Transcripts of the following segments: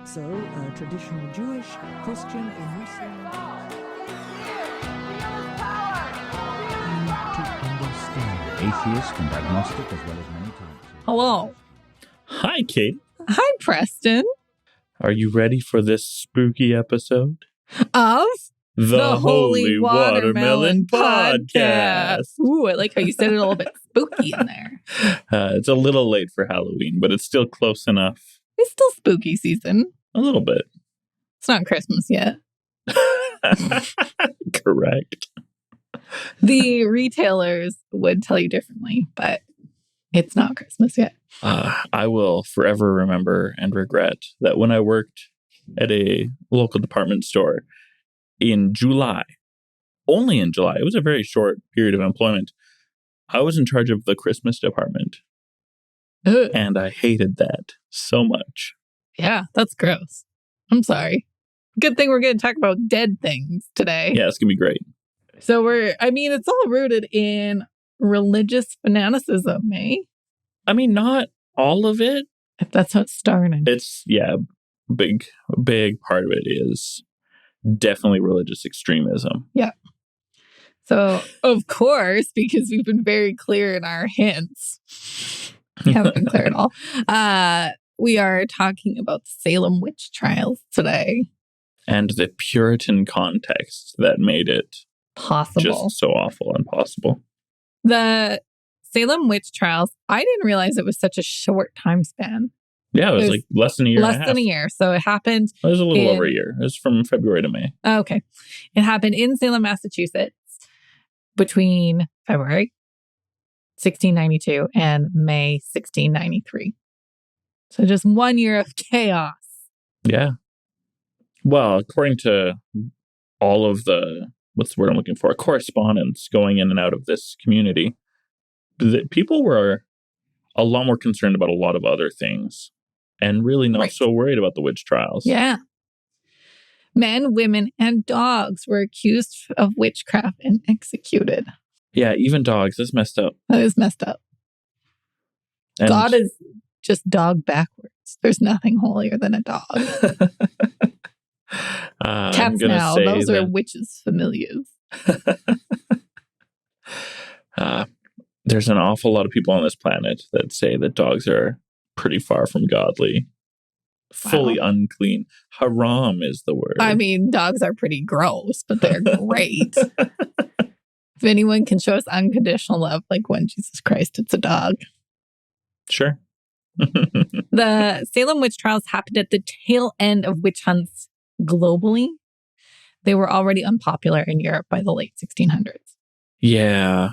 So, traditional Jewish, Christian, or Muslim. To understand atheist and agnostic as well as many types. Hello. Hi, Kate. Hi, Preston. Are you ready for this spooky episode? Of The Holy Watermelon Podcast. Ooh, I like how you said it a little bit spooky in there. It's a little late for Halloween, but it's still close enough. It's still spooky season. A little bit. It's not Christmas yet. Correct. The retailers would tell you differently, but it's not Christmas yet. I will forever remember and regret that when I worked at a local department store in July, only in July, it was a very short period of employment, I was in charge of the Christmas department. Ugh. And I hated that so much. Yeah, that's gross. I'm sorry. Good thing we're going to talk about dead things today. Yeah, it's going to be great. So it's all rooted in religious fanaticism, eh? I mean, not all of it. If that's how it started. It's, big part of it is definitely religious extremism. Yeah. So, of course, because we've been very clear in our hints, we haven't been clear at all. We are talking about the Salem witch trials today. And the Puritan context that made it Possible. just so awful and possible. The Salem witch trials, I didn't realize it was such a short time span. Yeah, it was like less than a year. Less than a year. So it happened. It was a little over a year. It was from February to May. Okay. It happened in Salem, Massachusetts between February 1692 and May 1693. So just 1 year of chaos. Yeah. Well, according to all of the, what's the word I'm looking for? Correspondence going in and out of this community, people were a lot more concerned about a lot of other things and really not so worried about the witch trials. Yeah. Men, women, and dogs were accused of witchcraft and executed. Yeah, even dogs. That's messed up. That is messed up. And God is just dog backwards. There's nothing holier than a dog. Cats now, those are witches' familiars. There's an awful lot of people on this planet that say that dogs are pretty far from godly, fully unclean. Haram is the word. I mean, dogs are pretty gross, but they're great. If anyone can show us unconditional love like one Jesus Christ, it's a dog. Sure. The Salem witch trials happened at the tail end of witch hunts globally. They were already unpopular in Europe by the late 1600s. Yeah.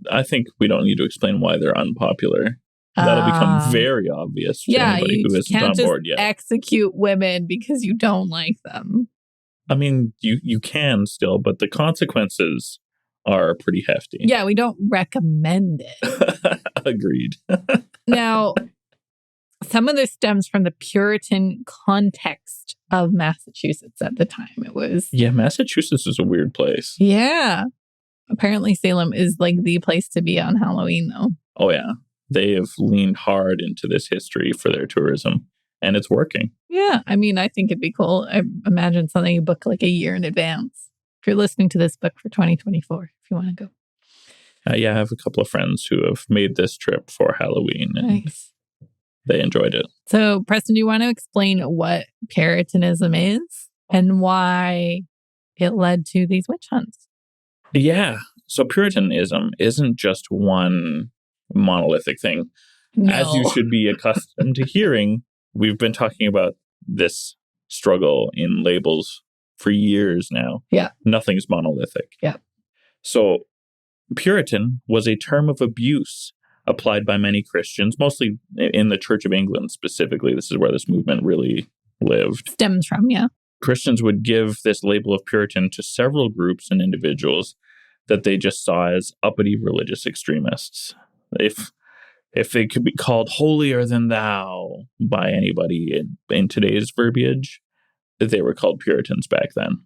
I think we don't need to explain why they're unpopular. That'll become very obvious to anybody who isn't on board yet. Execute women because you don't like them. I mean, you can still, but the consequences are pretty hefty. Yeah, we don't recommend it. Agreed. Now, some of this stems from the Puritan context of Massachusetts at the time. It was... Yeah, Massachusetts is a weird place. Yeah. Apparently Salem is like the place to be on Halloween, though. Oh, yeah. They have leaned hard into this history for their tourism, and it's working. Yeah. I mean, I think it'd be cool. I imagine something you book like a year in advance. If you're listening to this book for 2024, if you want to go. Yeah, I have a couple of friends who have made this trip for Halloween, and nice. They enjoyed it. So, Preston, do you want to explain what Puritanism is and why it led to these witch hunts? Yeah. So Puritanism isn't just one monolithic thing. No. As you should be accustomed to hearing, we've been talking about this struggle in labels for years now. Yeah. Nothing's monolithic. Yeah. So Puritan was a term of abuse applied by many Christians, mostly in the Church of England specifically. This is where this movement really lived. Stems from, yeah. Christians would give this label of Puritan to several groups and individuals that they just saw as uppity religious extremists. If they could be called holier than thou by anybody in today's verbiage, they were called Puritans back then.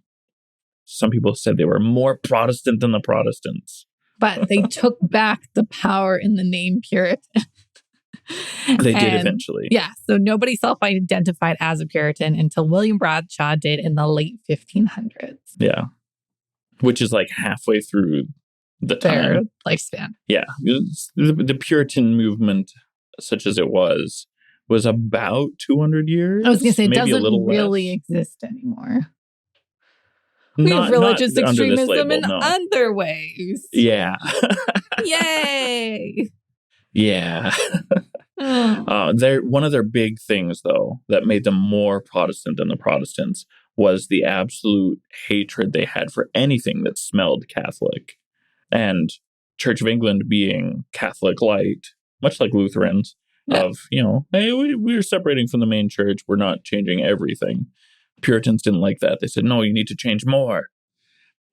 Some people said they were more Protestant than the Protestants. But they took back the power in the name Puritan. They did eventually. Yeah. So nobody self-identified as a Puritan until William Bradshaw did in the late 1500s. Yeah. Which is like halfway through the Their time. lifespan. Yeah. The Puritan movement, such as it was about 200 years. I was going to say, it maybe a doesn't little really less. exist anymore. We have religious Not under this extremism label, in no. other ways. Yeah. Yay! Yeah. One of their big things, though, that made them more Protestant than the Protestants was the absolute hatred they had for anything that smelled Catholic. And Church of England being Catholic light, much like Lutherans, of, hey, we're separating from the main church. We're not changing everything. Puritans didn't like that. They said, no, you need to change more.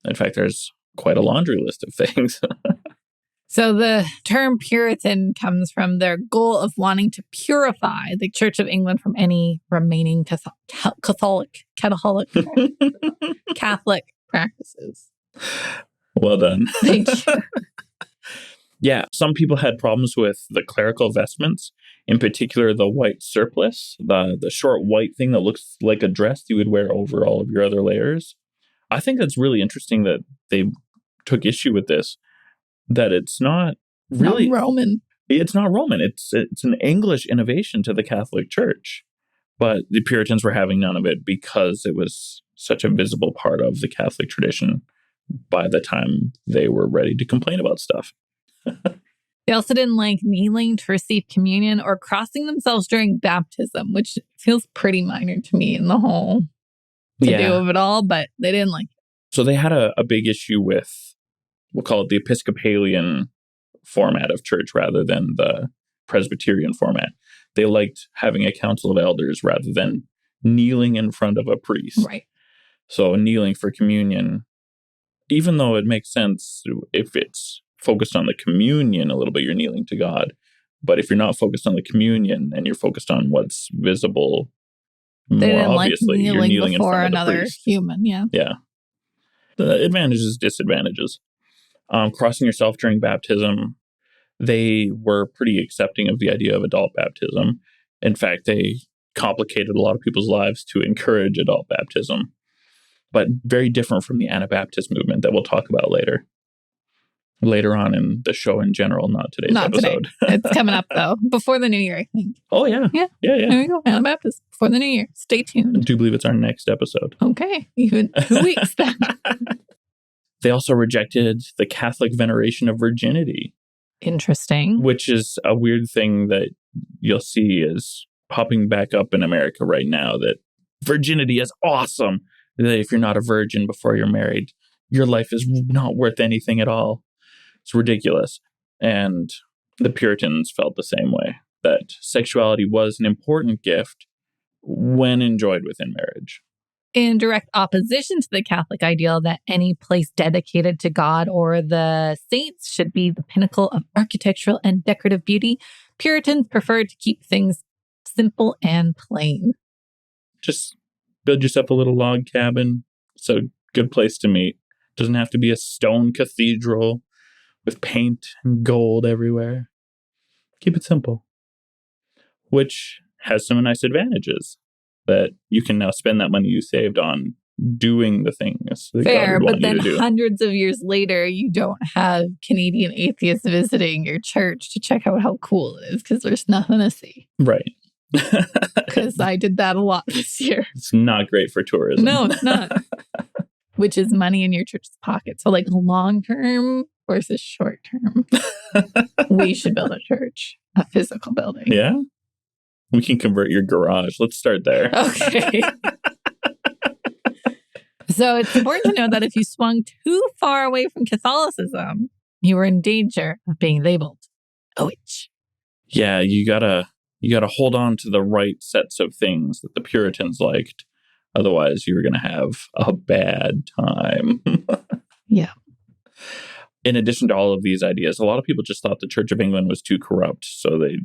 In fact, there's quite a laundry list of things. So the term Puritan comes from their goal of wanting to purify the Church of England from any remaining Catholic practices. Well done. Thank you. Yeah, some people had problems with the clerical vestments, in particular the white surplice, the short white thing that looks like a dress you would wear over all of your other layers. I think that's really interesting that they took issue with this, that it's not really Roman. It's not Roman. It's an English innovation to the Catholic Church. But the Puritans were having none of it because it was such a visible part of the Catholic tradition by the time they were ready to complain about stuff. They also didn't like kneeling to receive communion or crossing themselves during baptism, which feels pretty minor to me in the whole to do of it all, but they didn't like it. So they had a big issue with, we'll call it the episcopalian format of church rather than the presbyterian format. They liked having a council of elders rather than kneeling in front of a priest. Right. So kneeling for communion, even though it makes sense if it's focused on the communion a little bit, you're kneeling to God. But if you're not focused on the communion and you're focused on what's visible, They more didn't obviously, like you're kneeling in before front of the another priest. human. Yeah. Yeah. The advantages, disadvantages. Crossing yourself during baptism, they were pretty accepting of the idea of adult baptism. In fact, they complicated a lot of people's lives to encourage adult baptism, but very different from the Anabaptist movement that we'll talk about later on in the show in general, not today's episode. Today. It's coming up, though, before the new year, I think. Oh, yeah. Yeah. Yeah. There we go. Anabaptist before the new year. Stay tuned. I do believe it's our next episode. Okay. Even 2 weeks then. They also rejected the Catholic veneration of virginity. Interesting. Which is a weird thing that you'll see is popping back up in America right now, that virginity is awesome. That if you're not a virgin before you're married, your life is not worth anything at all. It's ridiculous. And the Puritans felt the same way, that sexuality was an important gift when enjoyed within marriage. In direct opposition to the Catholic ideal that any place dedicated to God or the saints should be the pinnacle of architectural and decorative beauty, Puritans preferred to keep things simple and plain. Just build yourself a little log cabin. It's a good place to meet. Doesn't have to be a stone cathedral with paint and gold everywhere. Keep it simple. Which has some nice advantages, that you can now spend that money you saved on doing the things that Fair, God would but want then you to do. hundreds of years later, you don't have Canadian atheists visiting your church to check out how cool it is because there's nothing to see. Right. Because I did that a lot this year. It's not great for tourism. No, it's not. Which is money in your church's pocket. So like long term versus short term. We should build a church, a physical building. Yeah? We can convert your garage. Let's start there. Okay. So it's important to know that if you swung too far away from Catholicism, you were in danger of being labeled a witch. Yeah, you gotta hold on to the right sets of things that the Puritans liked. Otherwise, you were going to have a bad time. Yeah. In addition to all of these ideas, a lot of people just thought the Church of England was too corrupt, so they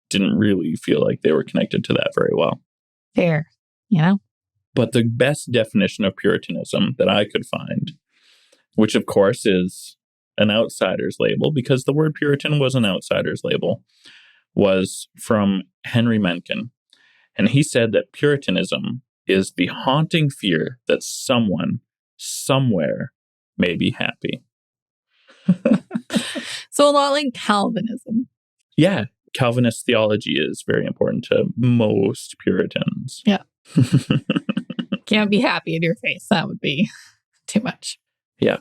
didn't really feel like they were connected to that very well. Fair, you know? But the best definition of Puritanism that I could find, which of course is an outsider's label, because the word Puritan was an outsider's label, was from Henry Mencken. And he said that Puritanism is the haunting fear that someone, somewhere, may be happy. So a lot like Calvinism. Yeah, Calvinist theology is very important to most Puritans. Yeah. Can't be happy in your face. That would be too much. Yeah.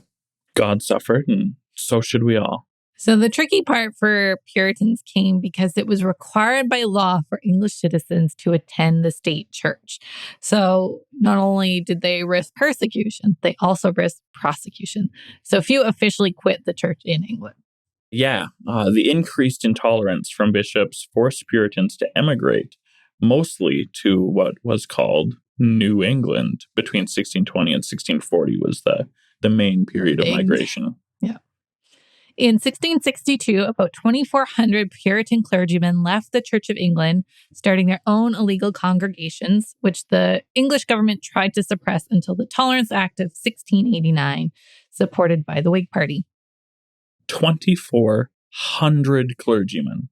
God suffered, and so should we all. So the tricky part for Puritans came because it was required by law for English citizens to attend the state church. So not only did they risk persecution, they also risked prosecution. So few officially quit the church in England. Yeah, the increased intolerance from bishops forced Puritans to emigrate, mostly to what was called New England. Between 1620 and 1640 was the main period of migration. Yeah. In 1662, about 2,400 Puritan clergymen left the Church of England, starting their own illegal congregations, which the English government tried to suppress until the Tolerance Act of 1689, supported by the Whig Party. 2,400 clergymen.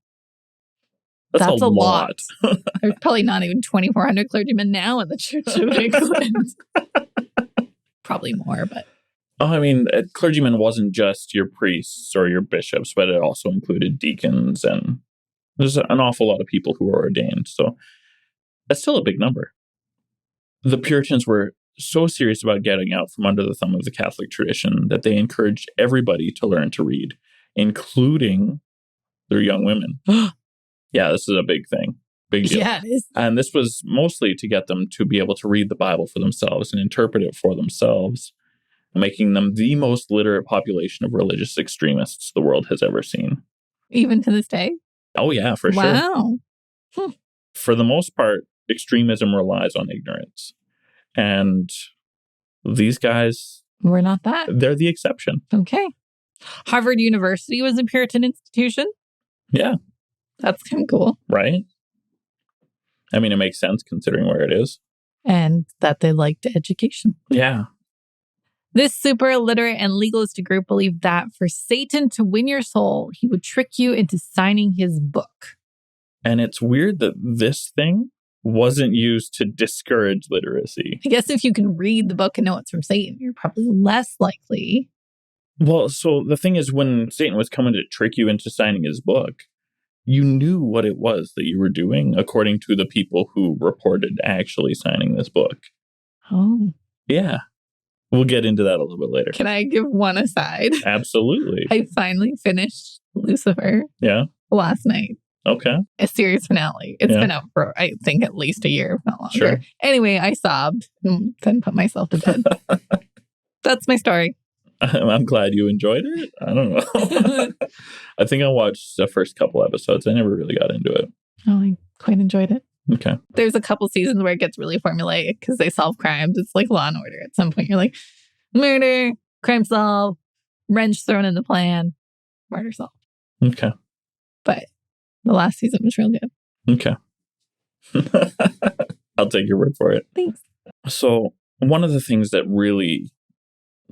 That's a lot. There's probably not even 2,400 clergymen now in the Church of England. Probably more, but... Oh, I mean, clergymen wasn't just your priests or your bishops, but it also included deacons, and there's an awful lot of people who were ordained. So that's still a big number. The Puritans were so serious about getting out from under the thumb of the Catholic tradition that they encouraged everybody to learn to read, including their young women. Yeah, this is a big thing. Big deal. Yeah, it is. And this was mostly to get them to be able to read the Bible for themselves and interpret it for themselves, making them the most literate population of religious extremists the world has ever seen. Even to this day? Oh, yeah, for sure. Wow. For the most part, extremism relies on ignorance. And these guys... We're not that. They're the exception. Okay. Harvard University was a Puritan institution? Yeah. That's kind of cool. Right? I mean, it makes sense considering where it is. And that they liked education. Yeah. This super illiterate and legalistic group believed that for Satan to win your soul, he would trick you into signing his book. And it's weird that this thing wasn't used to discourage literacy. I guess if you can read the book and know it's from Satan, you're probably less likely. Well, so the thing is, when Satan was coming to trick you into signing his book, you knew what it was that you were doing, according to the people who reported actually signing this book. Oh. Yeah. We'll get into that a little bit later. Can I give one aside? Absolutely. I finally finished Lucifer. Yeah. Last night. Okay. A series finale. It's been out for, I think, at least a year, if not longer. Sure. Anyway, I sobbed and then put myself to bed. That's my story. I'm glad you enjoyed it. I don't know. I think I watched the first couple episodes. I never really got into it. Oh, I quite enjoyed it. Okay. There's a couple seasons where it gets really formulaic because they solve crimes. It's like Law and Order. At some point, you're like, murder, crime solved, wrench thrown in the plan, murder solved. Okay. But the last season was real good. Okay. I'll take your word for it. Thanks. So one of the things that really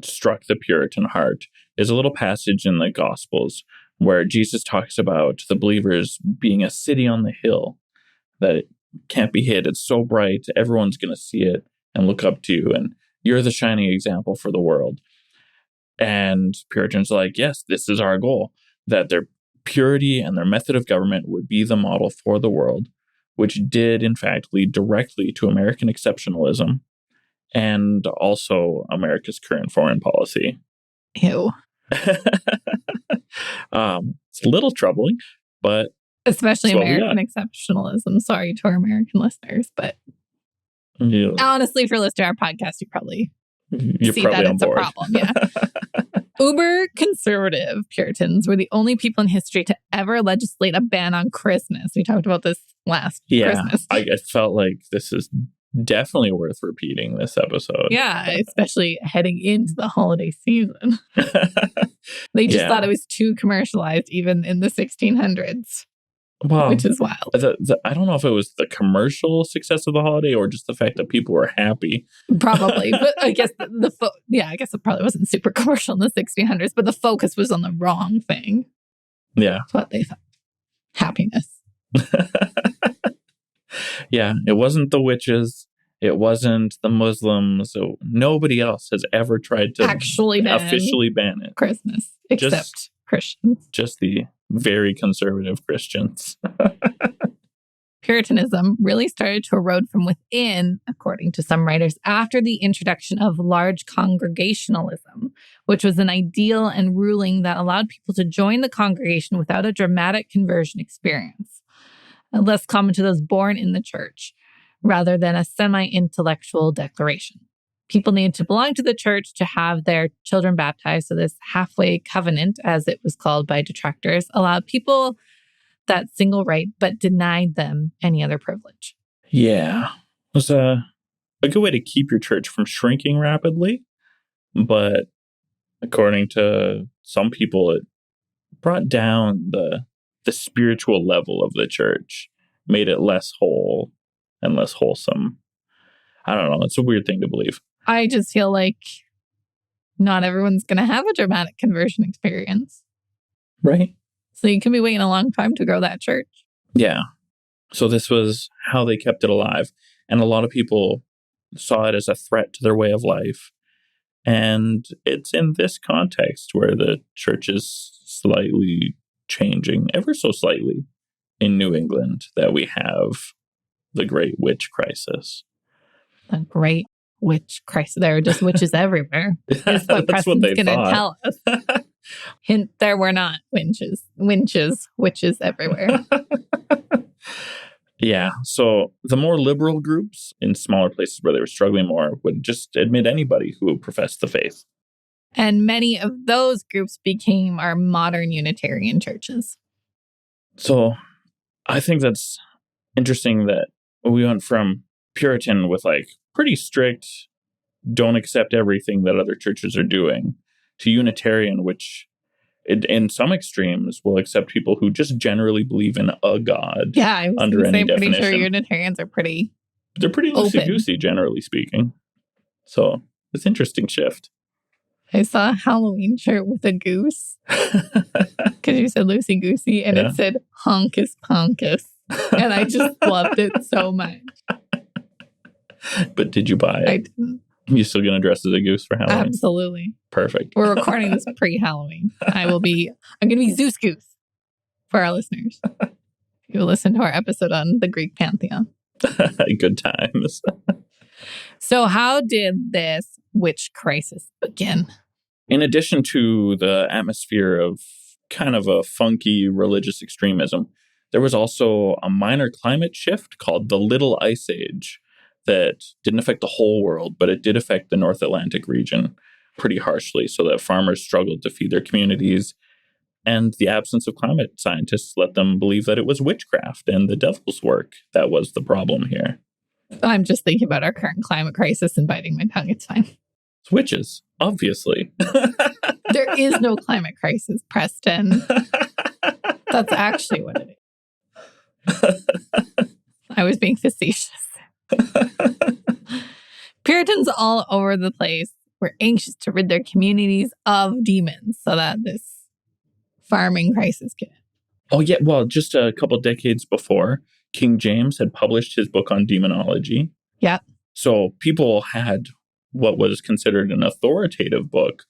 struck the Puritan heart is a little passage in the Gospels where Jesus talks about the believers being a city on the hill that it can't be hid. It's so bright, everyone's going to see it and look up to you, and you're the shining example for the world. And Puritans are like, yes, this is our goal, that their purity and their method of government would be the model for the world, which did, in fact, lead directly to American exceptionalism and also America's current foreign policy. Ew. It's a little troubling, but especially American exceptionalism. Sorry to our American listeners, but honestly, if you're listening to our podcast, you probably see that it's a problem. Yeah. Uber conservative Puritans were the only people in history to ever legislate a ban on Christmas. We talked about this last Christmas. I felt like this is definitely worth repeating this episode. Yeah, especially heading into the holiday season. They just thought it was too commercialized even in the 1600s. Well, which is wild. I don't know if it was the commercial success of the holiday or just the fact that people were happy. Probably. But I guess I guess it probably wasn't super commercial in the 1600s, but the focus was on the wrong thing. Yeah. That's what they thought. Happiness. Yeah, it wasn't the witches. It wasn't the Muslims. So nobody else has ever tried to officially ban it. Christmas, except Christians. Just the very conservative Christians. Puritanism really started to erode from within, according to some writers, after the introduction of large congregationalism, which was an ideal and ruling that allowed people to join the congregation without a dramatic conversion experience, less common to those born in the church, rather than a semi-intellectual declaration. People needed to belong to the church to have their children baptized, so this halfway covenant, as it was called by detractors, allowed people that single right, but denied them any other privilege. Yeah. It was a good way to keep your church from shrinking rapidly. But according to some people, it brought down the spiritual level of the church, made it less whole and less wholesome. I don't know. It's a weird thing to believe. I just feel like not everyone's going to have a dramatic conversion experience. Right. So you can be waiting a long time to grow that church. Yeah. So this was how they kept it alive. And a lot of people saw it as a threat to their way of life. And it's in this context where the church is slightly changing, ever so slightly, in New England, that we have the Great Witch Crisis. The Great Witch Crisis. There are just witches everywhere. That's what Preston's going to tell us. Hint, there were not witches everywhere. Yeah. So the more liberal groups in smaller places where they were struggling more would just admit anybody who professed the faith. And many of those groups became our modern Unitarian churches. So I think that's interesting that we went from Puritan with like pretty strict, don't accept everything that other churches are doing, to Unitarian, which in some extremes will accept people who just generally believe in a God. Yeah, I was under any definition. Pretty sure Unitarians are pretty. They're pretty loosey-goosey, generally speaking. So it's an interesting shift. I saw a Halloween shirt with a goose because you said loosey-goosey, and it said honkus ponkus, and I just loved it so much. But did you buy it? I didn't. You still gonna dress as a goose for Halloween? Absolutely. Perfect. We're recording this pre-Halloween. I'm gonna be Zeus Goose for our listeners. You listen to our episode on the Greek pantheon. Good times. So how did this witch crisis begin? In addition to the atmosphere of kind of a funky religious extremism, there was also a minor climate shift called the Little Ice Age that didn't affect the whole world, but it did affect the North Atlantic region pretty harshly, so that farmers struggled to feed their communities. And the absence of climate scientists let them believe that it was witchcraft and the devil's work that was the problem here. I'm just thinking about our current climate crisis and biting my tongue. It's fine. It's witches, obviously. There is no climate crisis, Preston. That's actually what it is. I was being facetious. Puritans all over the place were anxious to rid their communities of demons so that this farming crisis could end. Oh, yeah. Well, just a couple decades before, King James had published his book on demonology. Yeah. So people had what was considered an authoritative book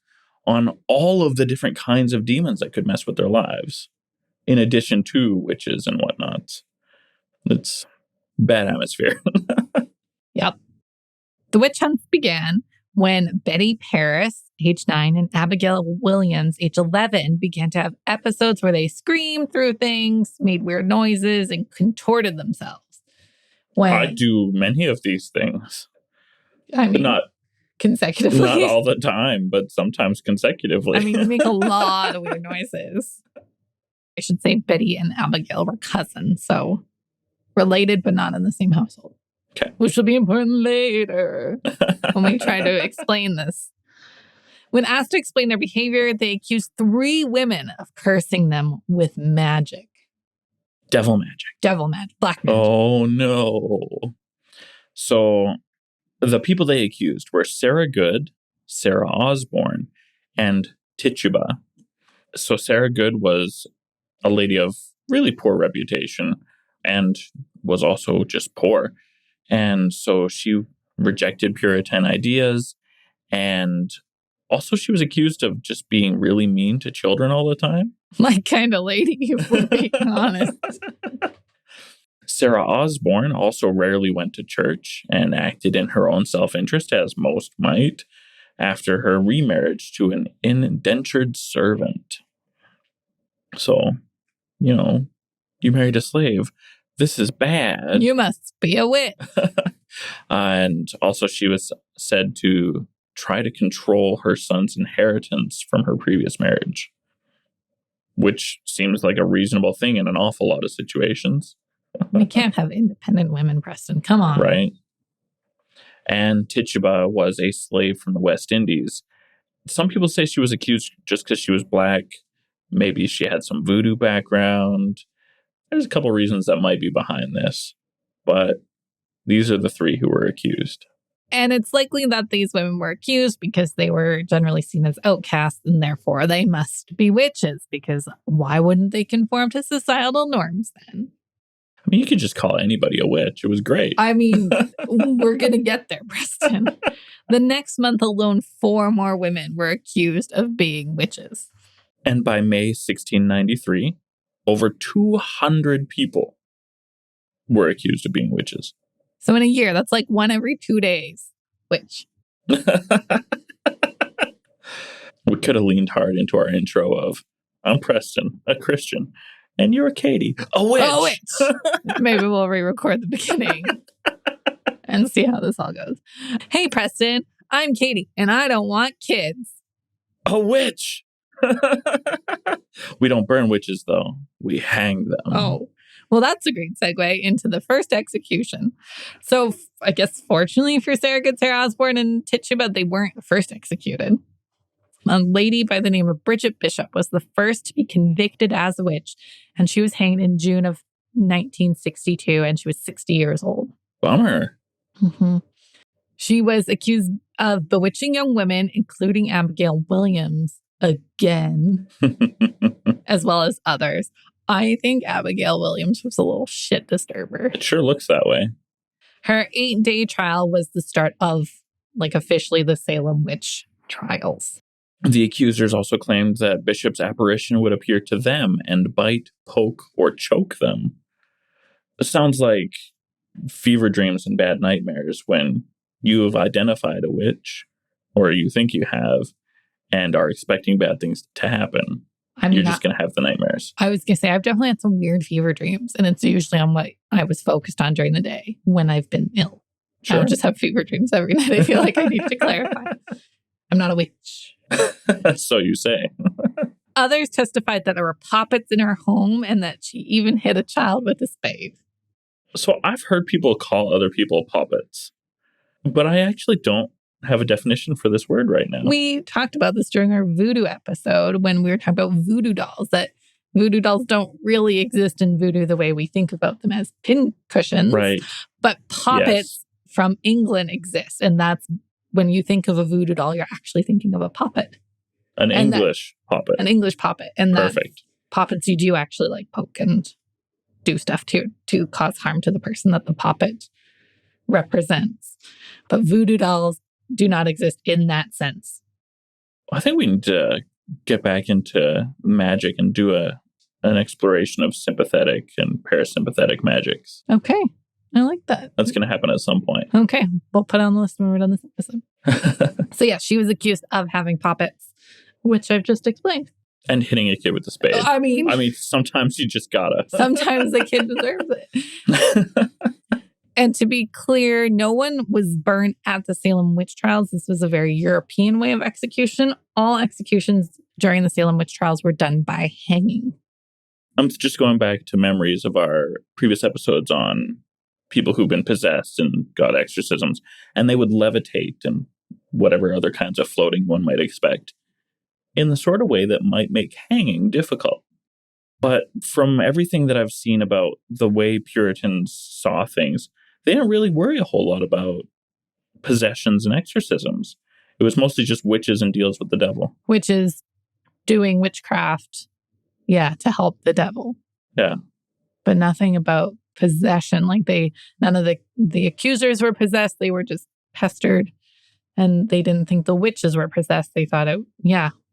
on all of the different kinds of demons that could mess with their lives, in addition to witches and whatnot. It's bad atmosphere. Yep. The witch hunts began when Betty Paris, age 9, and Abigail Williams, age 11, began to have episodes where they screamed through things, made weird noises, and contorted themselves. I do many of these things. I mean, not consecutively. Not all the time, but sometimes consecutively. I mean, you make a lot of weird noises. I should say Betty and Abigail were cousins, so related but not in the same household. Okay. Which will be important later when we try to explain this. When asked to explain their behavior, they accused 3 women of cursing them with magic. Devil magic. Black magic. Oh, no. So the people they accused were Sarah Good, Sarah Osborne, and Tituba. So Sarah Good was a lady of really poor reputation, and was also just poor. And so she rejected Puritan ideas, and also she was accused of just being really mean to children all the time. My kind of lady, if we're being honest. Sarah Osborne also rarely went to church and acted in her own self-interest, as most might, after her remarriage to an indentured servant. So, you married a slave. This is bad. You must be a witch. And also she was said to try to control her son's inheritance from her previous marriage, which seems like a reasonable thing in an awful lot of situations. We can't have independent women, Preston. Come on. Right. And Tituba was a slave from the West Indies. Some people say she was accused just because she was black. Maybe she had some voodoo background. There's a couple reasons that might be behind this, but these are the three who were accused. And it's likely that these women were accused because they were generally seen as outcasts, and therefore they must be witches, because why wouldn't they conform to societal norms then? I mean, you could just call anybody a witch. It was great. I mean, we're going to get there, Preston. The next month alone, 4 more women were accused of being witches. And by May 1693, over 200 people were accused of being witches. So in a year, that's like 1 every 2 days. Witch. We could have leaned hard into our intro of, I'm Preston, a Christian, and you're Katie, a witch. A witch. Maybe we'll re-record the beginning and see how this all goes. Hey, Preston, I'm Katie, and I don't want kids. A witch. We don't burn witches, though. We hang them. Oh, well, that's a great segue into the first execution. So I guess fortunately for Sarah Osborne and Tituba, they weren't first executed. A lady by the name of Bridget Bishop was the first to be convicted as a witch, and she was hanged in June of 1962, and she was 60 years old. Bummer. Mm-hmm. She was accused of bewitching young women, including Abigail Williams, again, as well as others. I think Abigail Williams was a little shit disturber. It sure looks that way. Her 8-day trial was the start of, officially the Salem witch trials. The accusers also claimed that Bishop's apparition would appear to them and bite, poke, or choke them. It sounds like fever dreams and bad nightmares when you have identified a witch, or you think you have, and are expecting bad things to happen. You're just going to have the nightmares. I was going to say, I've definitely had some weird fever dreams, and it's usually on what I was focused on during the day when I've been ill. Sure. I don't just have fever dreams every night. I feel like I need to clarify. I'm not a witch. So you say. Others testified that there were poppets in her home and that she even hit a child with a spade. So I've heard people call other people puppets, but I actually don't have a definition for this word right now. We talked about this during our voodoo episode when we were talking about voodoo dolls, that voodoo dolls don't really exist in voodoo the way we think about them as pin cushions. Right. But poppets from England exist. And that's when you think of a voodoo doll, you're actually thinking of a puppet. An English puppet. An English puppet. And perfect. Puppets you do actually poke and do stuff to cause harm to the person that the puppet represents. But voodoo dolls do not exist in that sense. I think we need to get back into magic and do an exploration of sympathetic and parasympathetic magics. Okay. I like that. That's going to happen at some point. Okay. We'll put it on the list when we're done this episode. So yeah, she was accused of having puppets, which I've just explained. And hitting a kid with a spade. I mean, sometimes you just gotta. Sometimes the kid deserves it. And to be clear, no one was burned at the Salem witch trials. This was a very European way of execution. All executions during the Salem witch trials were done by hanging. I'm just going back to memories of our previous episodes on people who've been possessed and got exorcisms, and they would levitate and whatever other kinds of floating one might expect in the sort of way that might make hanging difficult. But from everything that I've seen about the way Puritans saw things, they didn't really worry a whole lot about possessions and exorcisms. It was mostly just witches and deals with the devil. Witches doing witchcraft, to help the devil. Yeah. But nothing about possession. Like none of the accusers were possessed. They were just pestered. And they didn't think the witches were possessed. They thought it,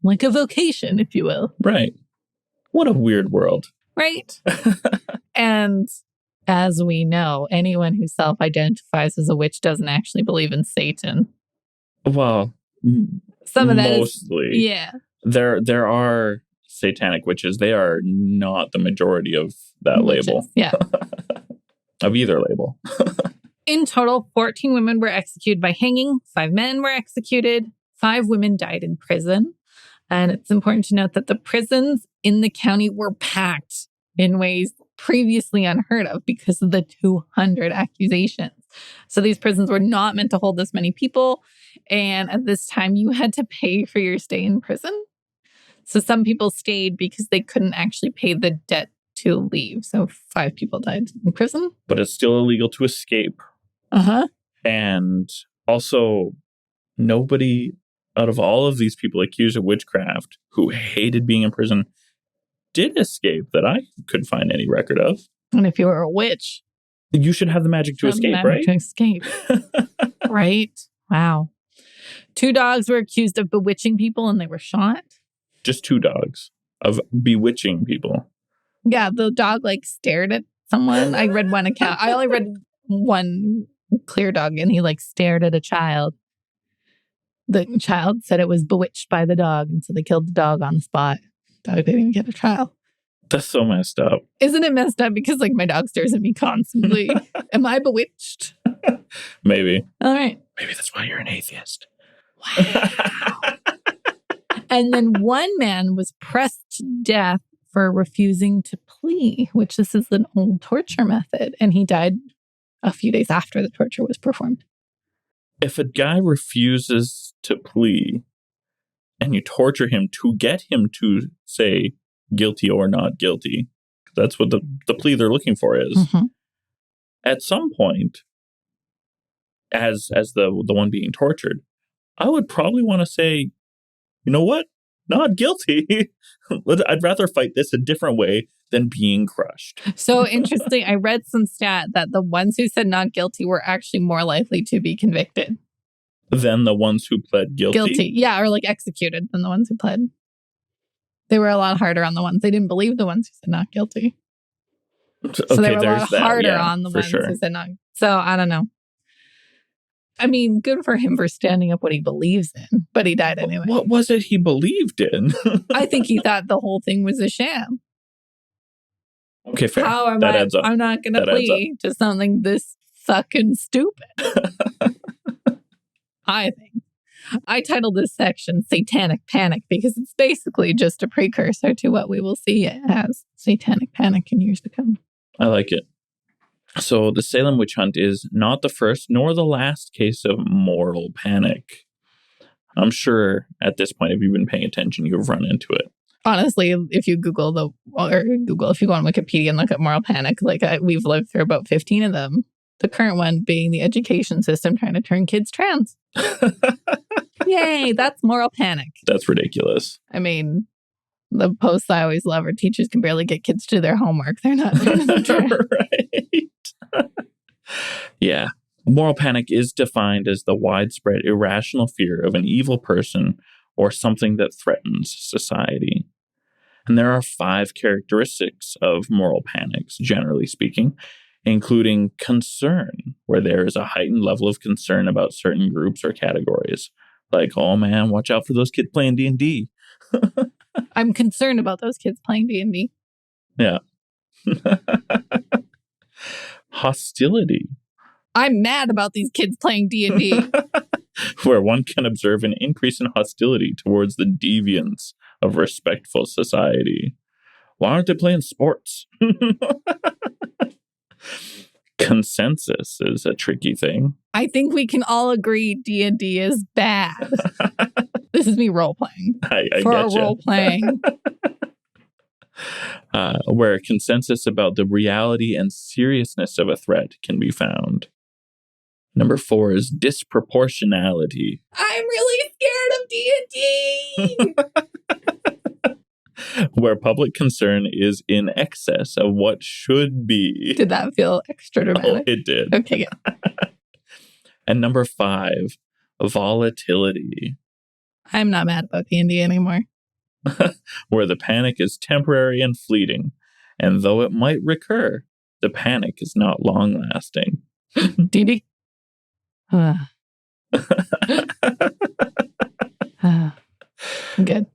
like a vocation, if you will. Right. What a weird world. Right. And as we know, anyone who self-identifies as a witch doesn't actually believe in Satan. Well, some of that mostly. Yeah. There are satanic witches. They are not the majority of that Witches, label. Yeah. Of either label. In total, 14 women were executed by hanging, 5 men were executed, 5 women died in prison. And it's important to note that the prisons in the county were packed in ways previously unheard of because of the 200 accusations. So these prisons were not meant to hold this many people. And at this time, you had to pay for your stay in prison. So some people stayed because they couldn't actually pay the debt to leave. So 5 people died in prison. But it's still illegal to escape. Uh-huh. And also, nobody out of all of these people accused of witchcraft who hated being in prison did escape that I could find any record of. And if you were a witch, you should have the magic to escape, right? To escape. Right? Wow. 2 dogs were accused of bewitching people and they were shot. Just 2 dogs of bewitching people. Yeah, the dog stared at someone. I read one account. I only read one clear dog and he stared at a child. The child said it was bewitched by the dog, and so they killed the dog on the spot. Dog didn't even get a trial. That's so messed up. Isn't it messed up? Because my dog stares at me constantly. Am I bewitched? Maybe. All right. Maybe that's why you're an atheist. Wow. And then one man was pressed to death for refusing to plea, which this is an old torture method. And he died a few days after the torture was performed. If a guy refuses to plea and you torture him to get him to say guilty or not guilty, that's what the plea they're looking for is. Mm-hmm. At some point, as the one being tortured, I would probably want to say, you know what? Not guilty. I'd rather fight this a different way than being crushed. So interesting. I read some stat that the ones who said not guilty were actually more likely to be convicted than the ones who pled guilty. Guilty. Yeah, or executed than the ones who pled. They were a lot harder on the ones. They didn't believe the ones who said not guilty. So they were a lot harder on the ones who said not. So I don't know. I mean, good for him for standing up what he believes in, but he died anyway. What was it he believed in? I think he thought the whole thing was a sham. Okay, fair. How am adds up. I'm not going to plead to something this fucking stupid. I think. I titled this section Satanic Panic because it's basically just a precursor to what we will see as Satanic Panic in years to come. I like it. So the Salem witch hunt is not the first nor the last case of moral panic. I'm sure at this point, if you've been paying attention, you've run into it. Honestly, if you if you go on Wikipedia and look at moral panic, we've lived through about 15 of them. The current one being the education system trying to turn kids trans. Yay, that's moral panic. That's ridiculous. I mean, the posts I always love are teachers can barely get kids to do their homework. They're not turning them trans. Right. Yeah. Moral panic is defined as the widespread irrational fear of an evil person or something that threatens society. And there are 5 characteristics of moral panics, generally speaking, including concern, where there is a heightened level of concern about certain groups or categories. Like, oh man, watch out for those kids playing D&D. I'm concerned about those kids playing D&D. Yeah. Hostility. I'm mad about these kids playing D&D. Where one can observe an increase in hostility towards the deviance of respectful society. Why aren't they playing sports? Consensus is a tricky thing. I think we can all agree D&D is bad. This is me role-playing. I For getcha. role-playing. Where consensus about the reality and seriousness of a threat can be found. Number 4 is disproportionality. I'm really scared of D&D. where public concern is in excess of what should be. Did that feel extra dramatic? Oh, it did. Okay, good. And number 5, volatility, I'm not mad about D&D anymore. where the panic is temporary and fleeting. And though it might recur, the panic is not long-lasting. D&D. Good.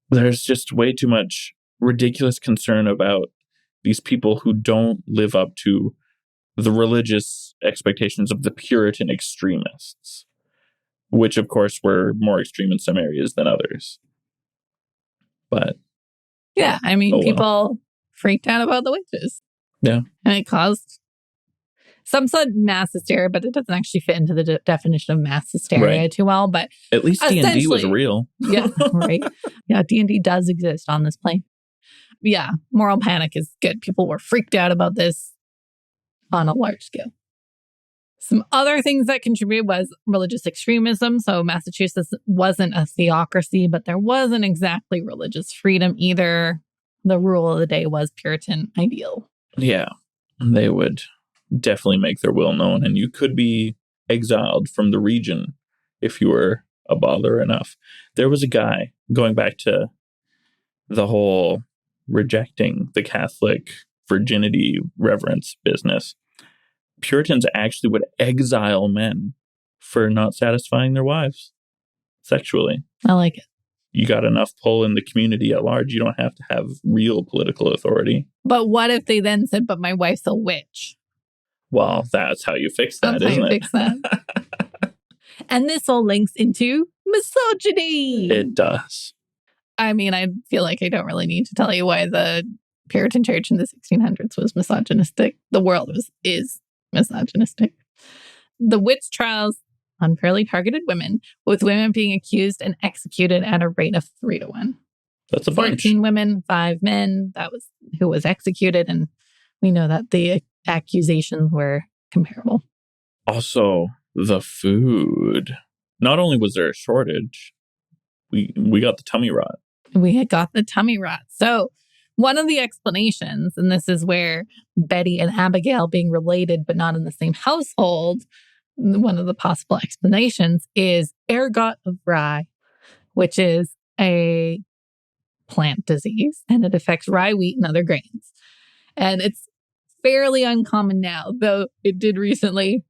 There's just way too much ridiculous concern about these people who don't live up to the religious expectations of the Puritan extremists, which, of course, were more extreme in some areas than others. But yeah, I mean, oh, well. People freaked out about the witches. Yeah. And it caused some said mass hysteria, but it doesn't actually fit into the definition of mass hysteria too well. But at least D&D was real. Yeah, right. Yeah, D&D does exist on this plane. Yeah, moral panic is good. People were freaked out about this on a large scale. Some other things that contributed was religious extremism. So Massachusetts wasn't a theocracy, but there wasn't exactly religious freedom either. The rule of the day was Puritan ideal. Yeah, they would definitely make their will known, and you could be exiled from the region if you were a bother enough. There was a guy, going back to the whole rejecting the Catholic virginity reverence business, Puritans actually would exile men for not satisfying their wives sexually. I like it. You got enough pull in the community at large. You don't have to have real political authority. But what if they then said, but my wife's a witch? Well, that's how you fix that, That's isn't how you it? fix that. And this all links into misogyny. It does. I mean, I feel like I don't really need to tell you why the Puritan Church in the 1600s was misogynistic. The world is misogynistic. The witch trials unfairly targeted women, with women being accused and executed at a rate of 3 to 1. That's a bunch. 14 women, 5 men. That was who was executed. And we know that the accusations were comparable. Also, the food. Not only was there a shortage, we got the tummy rot. We had got the tummy rot. So one of the explanations, and this is where Betty and Abigail being related but not in the same household, one of the possible explanations is ergot of rye, which is a plant disease, and it affects rye, wheat, and other grains. And it's fairly uncommon now, though it did recently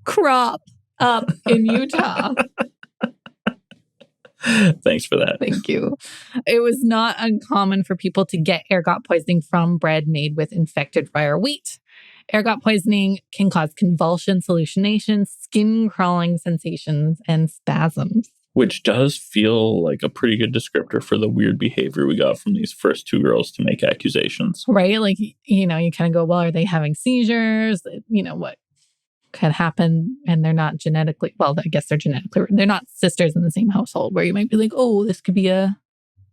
crop up in Utah. Thanks for that. Thank you. It was not uncommon for people to get ergot poisoning from bread made with infected rye or wheat. Ergot poisoning can cause convulsions, hallucinations, skin crawling sensations, and spasms. Which does feel like a pretty good descriptor for the weird behavior we got from these first 2 girls to make accusations. Right? Like, you kind of go, well, are they having seizures? What could happen? And they're not genetically, well, I guess they're not sisters in the same household where you might be like, oh, this could be a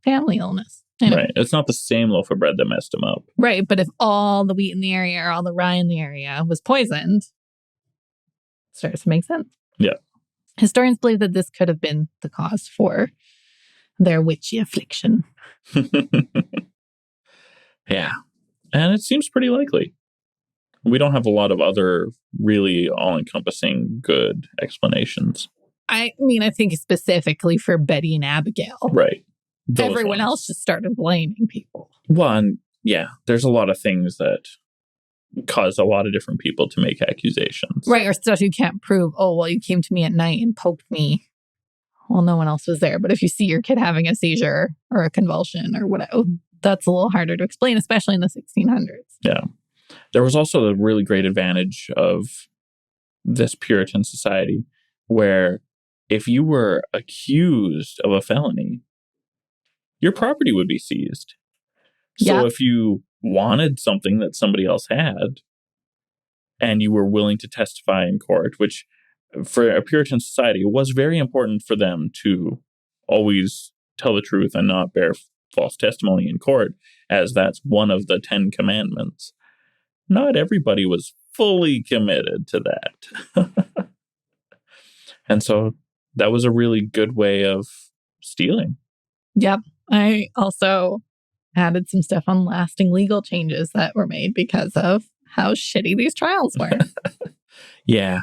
family illness. Right. It's not the same loaf of bread that messed them up. Right. But if all the wheat in the area or all the rye in the area was poisoned, it starts to make sense. Yeah. Historians believe that this could have been the cause for their witchy affliction. Yeah. And it seems pretty likely. We don't have a lot of other really all-encompassing good explanations. I mean, I think specifically for Betty and Abigail. Right. Those Everyone ones. else just started blaming people. One, yeah, there's a lot of things that cause a lot of different people to make accusations. Right, or stuff you can't prove. Oh, well, you came to me at night and poked me. Well, no one else was there. But if you see your kid having a seizure or a convulsion or whatever, that's a little harder to explain, especially in the 1600s. Yeah. There was also the really great advantage of this Puritan society where if you were accused of a felony, your property would be seized. So if you wanted something that somebody else had and you were willing to testify in court, which for a Puritan society was very important for them to always tell the truth and not bear false testimony in court, as that's one of the 10 commandments. Not everybody was fully committed to that. And so that was a really good way of stealing. Yep. I also added some stuff on lasting legal changes that were made because of how shitty these trials were. Yeah,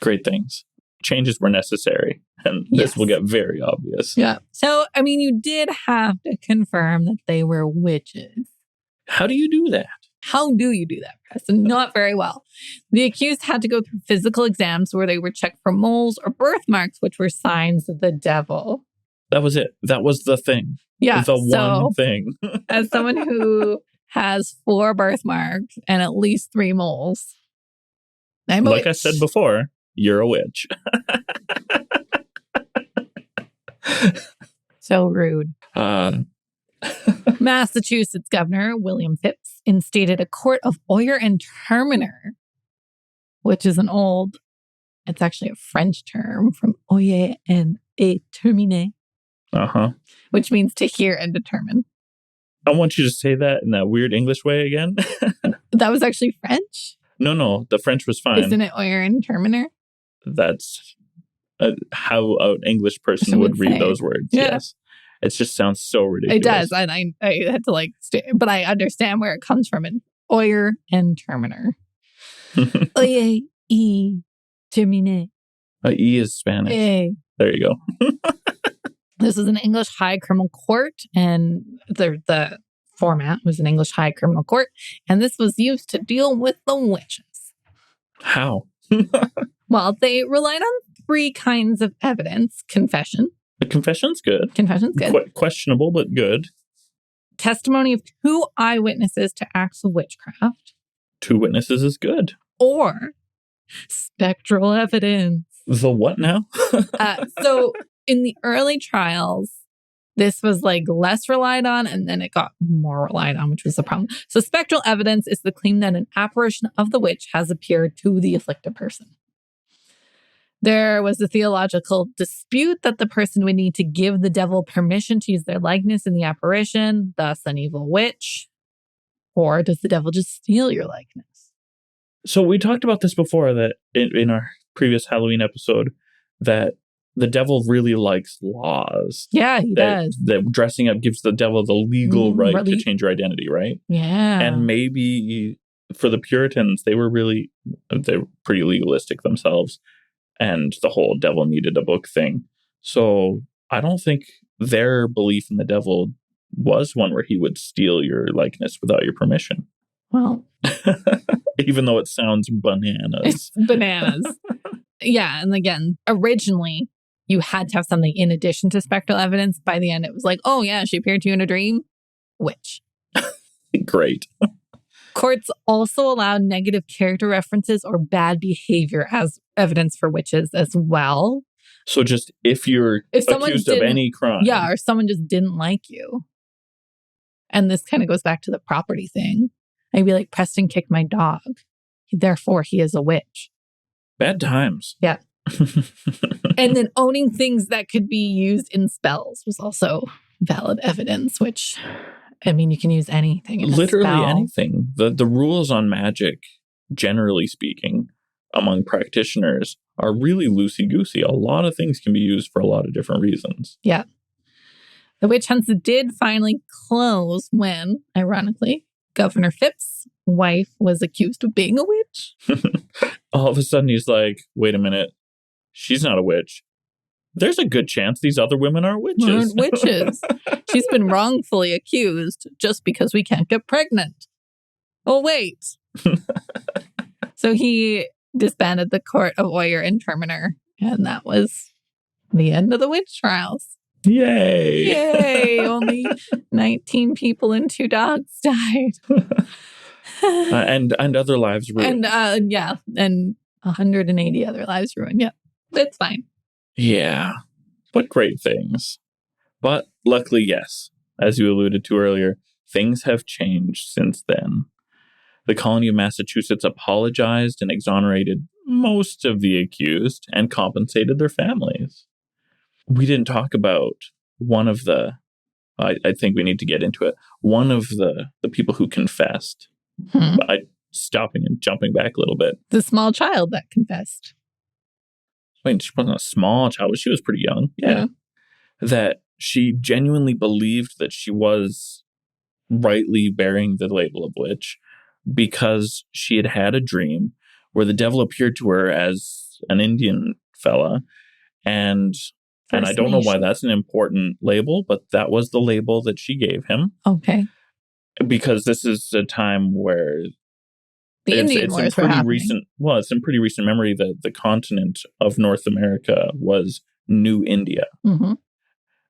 great things. Changes were necessary, and this will get very obvious. Yeah. So, I mean, you did have to confirm that they were witches. How do you do that? How do you do that, Preston? Not very well. The accused had to go through physical exams where they were checked for moles or birthmarks, which were signs of the devil. That was it. That was the thing. Yeah. The one thing. As someone who has 4 birthmarks and at least 3 moles, I'm a like I witch. said before, you're a witch. So rude. Massachusetts Governor William Phips instated a court of oyer and terminer, which is it's actually a French term from oyer and terminer, which means to hear and determine. I want you to say that in that weird English way again. That was actually French? No, the French was fine. Isn't it oyer and terminer? That's how an English person would read those words. Yeah. Yes. It just sounds so ridiculous. It does. And I had to but I understand where it comes from in oyer and terminer. Oyer y terminer. E is Spanish. There you go. This is an English high criminal court, and the format was an English high criminal court, and this was used to deal with the witches. How? Well, they relied on 3 kinds of evidence. Confession. The confession's good. Confession's good. Questionable, but good. Testimony of 2 eyewitnesses to acts of witchcraft. 2 witnesses is good. Or spectral evidence. The what now? So in the early trials, this was less relied on, and then it got more relied on, which was the problem. So spectral evidence is the claim that an apparition of the witch has appeared to the afflicted person. There was a theological dispute that the person would need to give the devil permission to use their likeness in the apparition, thus an evil witch. Or does the devil just steal your likeness? So we talked about this before, that in our previous Halloween episode, that the devil really likes laws. Yeah, he does. That dressing up gives the devil the legal right to change your identity, right? Yeah. And maybe for the Puritans, they're pretty legalistic themselves. And the whole devil needed a book thing. So I don't think their belief in the devil was one where he would steal your likeness without your permission. Well, even though it sounds bananas. It's bananas. Yeah. And again, originally you had to have something in addition to spectral evidence. By the end, it was oh yeah, she appeared to you in a dream. Witch. Great. Courts also allowed negative character references or bad behavior as evidence for witches as well. So just if you're accused of any crime. Yeah, or someone just didn't like you. And this kind of goes back to the property thing. I'd be Preston kicked my dog. Therefore, he is a witch. Bad times. Yeah. And then owning things that could be used in spells was also valid evidence, which... I mean, you can use anything. Literally anything. The rules on magic, generally speaking, among practitioners are really loosey-goosey. A lot of things can be used for a lot of different reasons. Yeah. The witch hunts did finally close when, ironically, Governor Phips' wife was accused of being a witch. All of a sudden, he's wait a minute. She's not a witch. There's a good chance these other women are witches. She's been wrongfully accused just because we can't get pregnant. Oh, wait. So he disbanded the court of oyer and terminer, and that was the end of the witch trials. Yay! Yay! Only 19 people and 2 dogs died. And other lives ruined. And 180 other lives ruined. Yeah, it's fine. Yeah, but great things. But luckily, yes, as you alluded to earlier, things have changed since then. The colony of Massachusetts apologized and exonerated most of the accused and compensated their families. We didn't talk about one of the, I think we need to get into it, one of the people who confessed. Stopping and jumping back a little bit. The small child that confessed. she wasn't a small child, but she was pretty young. Yeah. That she genuinely believed that she was rightly bearing the label of witch because she had had a dream where the devil appeared to her as an Indian fella. And I don't know why that's an important label, but that was the label that she gave him. Okay. Because this is a time where the Indian Wars were happening. It's in pretty recent memory that the continent of North America was New India. Mm-hmm.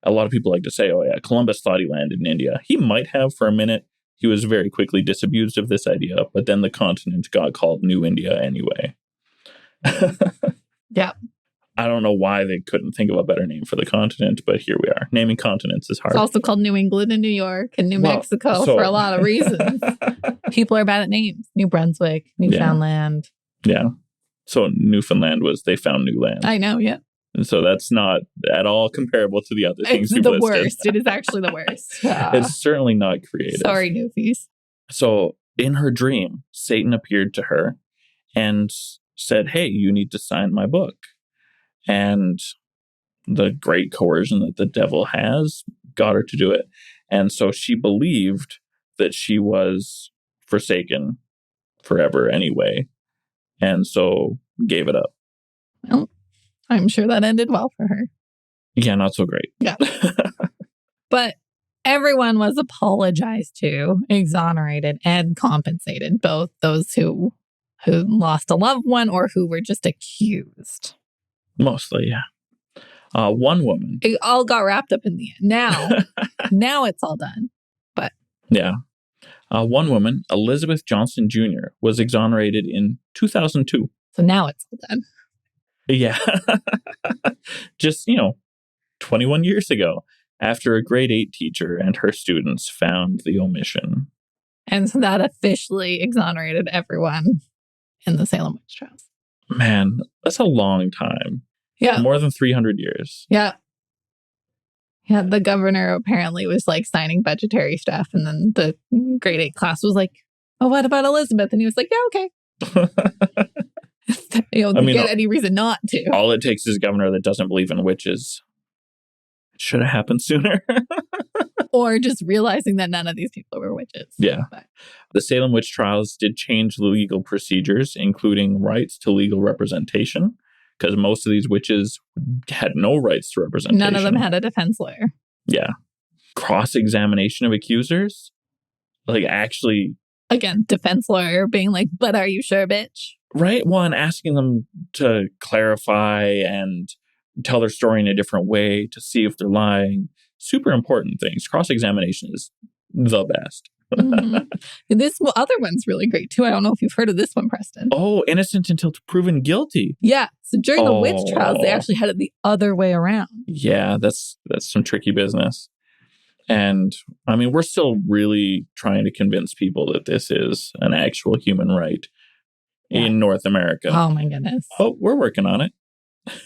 A lot of people like to say, oh yeah, Columbus thought he landed in India. He might have for a minute. He was very quickly disabused of this idea, but then the continent got called New India anyway. Yeah. I don't know why they couldn't think of a better name for the continent, but here we are. Naming continents is hard. It's also called New England and New York and New Mexico for a lot of reasons. People are bad at names. New Brunswick, Newfoundland. Yeah. So Newfoundland they found new land. I know, yeah. And so that's not at all comparable to the other things you've listed. It's the worst. It is actually the worst. It's certainly not creative. Sorry, Newfies. So in her dream, Satan appeared to her and said, hey, you need to sign my book. And the great coercion that the devil has got her to do it. And so she believed that she was forsaken forever anyway. And so gave it up. Well, I'm sure that ended well for her. Yeah, not so great. Yeah. But everyone was apologized to, exonerated, and compensated. Both those who lost a loved one or who were just accused. Mostly, yeah. One woman. It all got wrapped up in the end. Now it's all done. But yeah. One woman, Elizabeth Johnson Jr., was exonerated in 2002. So now it's all done. Yeah. Just, 21 years ago, after a grade 8 teacher and her students found the omission. And so that officially exonerated everyone in the Salem witch trials. Man, that's a long time. Yeah. More than 300 years. Yeah. Yeah, the governor apparently was signing budgetary stuff. And then the grade 8 class was like, oh, what about Elizabeth? And he was like, yeah, okay. Get any reason not to. All it takes is a governor that doesn't believe in witches. It should have happened sooner. Or just realizing that none of these people were witches. Yeah. But the Salem witch trials did change the legal procedures, including rights to legal representation, because most of these witches had no rights to representation. None of them had a defense lawyer. Yeah. Cross-examination of accusers. Actually... Again, defense lawyer being like, but are you sure, bitch? Right? Well, and asking them to clarify and tell their story in a different way to see if they're lying. Super important things. Cross-examination is the best. Mm-hmm. This other one's really great, too. I don't know if you've heard of this one, Preston. Oh, innocent until proven guilty. Yeah. So during the witch trials, they actually had it the other way around. Yeah, that's some tricky business. And, we're still really trying to convince people that this is an actual human right in North America. Oh, my goodness. Oh, we're working on it.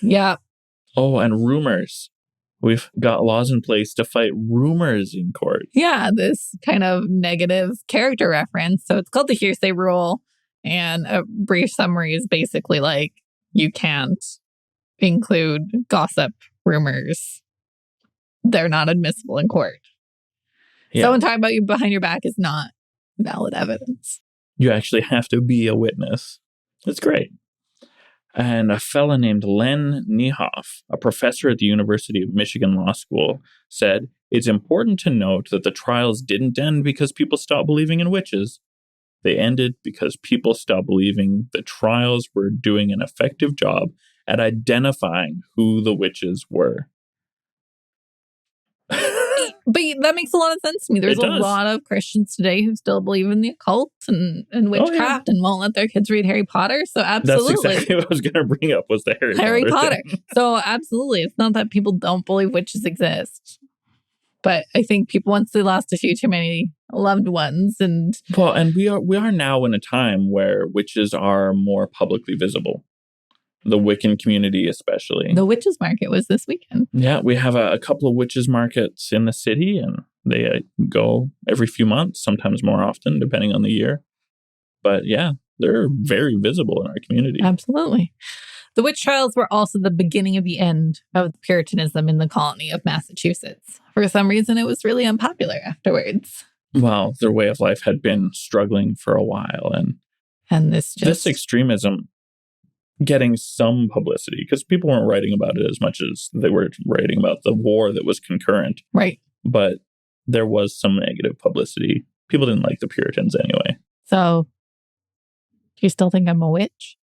Yeah. Oh, and rumors. We've got laws in place to fight rumors in court. Yeah, this kind of negative character reference. So it's called the hearsay rule. And a brief summary is basically you can't include gossip, rumors. They're not admissible in court. Yeah. Someone talking about you behind your back is not valid evidence. You actually have to be a witness. It's great. And a fella named Len Niehoff, a professor at the University of Michigan Law School, said, it's important to note that the trials didn't end because people stopped believing in witches. They ended because people stopped believing the trials were doing an effective job at identifying who the witches were. But that makes a lot of sense to me. There's a lot of Christians today who still believe in the occult and witchcraft and won't let their kids read Harry Potter. So absolutely. That's exactly what I was going to bring up was the Harry Potter. thing. So absolutely. It's not that people don't believe witches exist. But I think people, once they lost a few too many loved ones and... Well, and we are now in a time where witches are more publicly visible. The Wiccan community especially. The witches market was this weekend. Yeah, we have a couple of witches markets in the city, and they go every few months, sometimes more often, depending on the year. But yeah, they're very visible in our community. Absolutely. The witch trials were also the beginning of the end of Puritanism in the colony of Massachusetts. For some reason, it was really unpopular afterwards. Well, their way of life had been struggling for a while. And this extremism getting some publicity, because people weren't writing about it as much as they were writing about the war that was concurrent. Right. But there was some negative publicity. People didn't like the Puritans anyway. So, do you still think I'm a witch?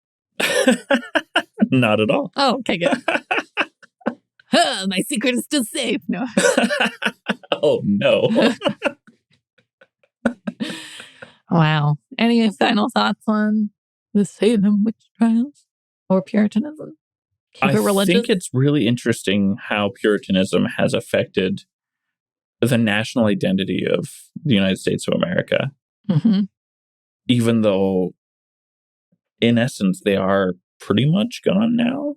Not at all. Oh, okay, good. My secret is still safe. No. Oh, no. Wow. Any final thoughts on the Salem witch trials or Puritanism? Keep it religious? I think it's really interesting how Puritanism has affected the national identity of the United States of America. Mm-hmm. Even though, in essence, they are pretty much gone now.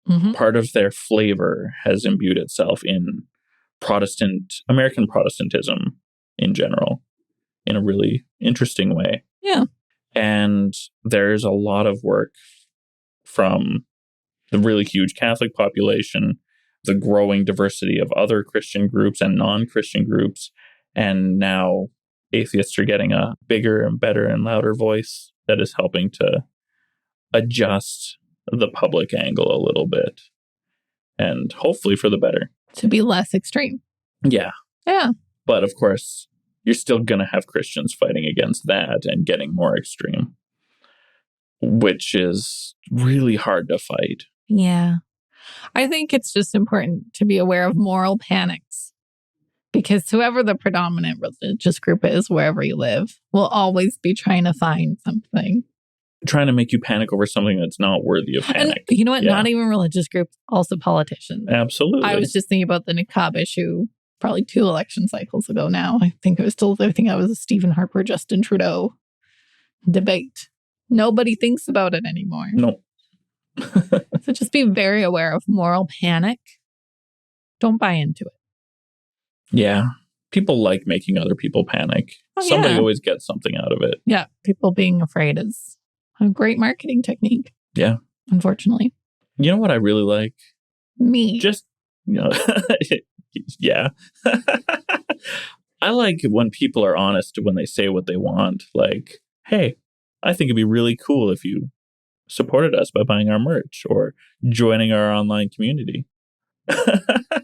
Mm-hmm. Part of their flavor has imbued itself in American Protestantism in general, in a really interesting way. Yeah. And there's a lot of work from the really huge Catholic population, the growing diversity of other Christian groups and non-Christian groups, and now atheists are getting a bigger and better and louder voice that is helping to adjust the public angle a little bit, and hopefully for the better. To be less extreme. Yeah. Yeah. But of course, you're still going to have Christians fighting against that and getting more extreme, which is really hard to fight. Yeah. I think it's just important to be aware of moral panics, because whoever the predominant religious group is, wherever you live, will always be trying to find something. Trying to make you panic over something that's not worthy of panic. And you know what? Yeah. Not even religious groups, also politicians. Absolutely. I was just thinking about the niqab issue probably 2 election cycles ago now. I think I was a Stephen Harper, Justin Trudeau debate. Nobody thinks about it anymore. No. So just be very aware of moral panic. Don't buy into it. Yeah. People like making other people panic. Somebody always gets something out of it. Yeah. People being afraid is a great marketing technique. Yeah. Unfortunately. You know what I really like? Me. Just, yeah. I like when people are honest when they say what they want. Like, hey, I think it'd be really cool if you supported us by buying our merch or joining our online community.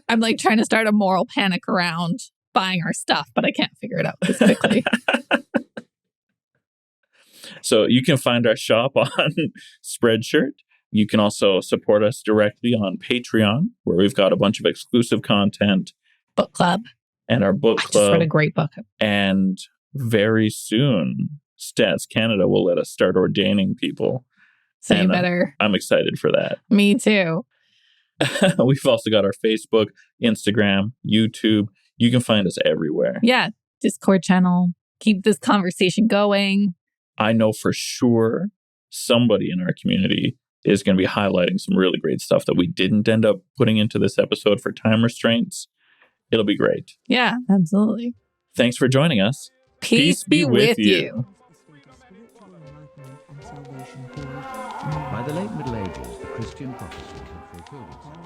I'm like trying to start a moral panic around buying our stuff, but I can't figure it out this quickly. So you can find our shop on Spreadshirt. You can also support us directly on Patreon, where we've got a bunch of exclusive content. Book club. And our book club. I just read a great book. And very soon, Stats Canada will let us start ordaining people. So you better. I'm excited for that. Me too. We've also got our Facebook, Instagram, YouTube. You can find us everywhere. Yeah. Discord channel. Keep this conversation going. I know for sure somebody in our community is going to be highlighting some really great stuff that we didn't end up putting into this episode for time restreints. It'll be great. Yeah, absolutely. Thanks for joining us. Peace be with you. By the late Middle Ages, the Christian prophecy had fulfilled itself.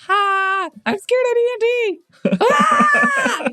Ha! I'm scared of D&D. Ah!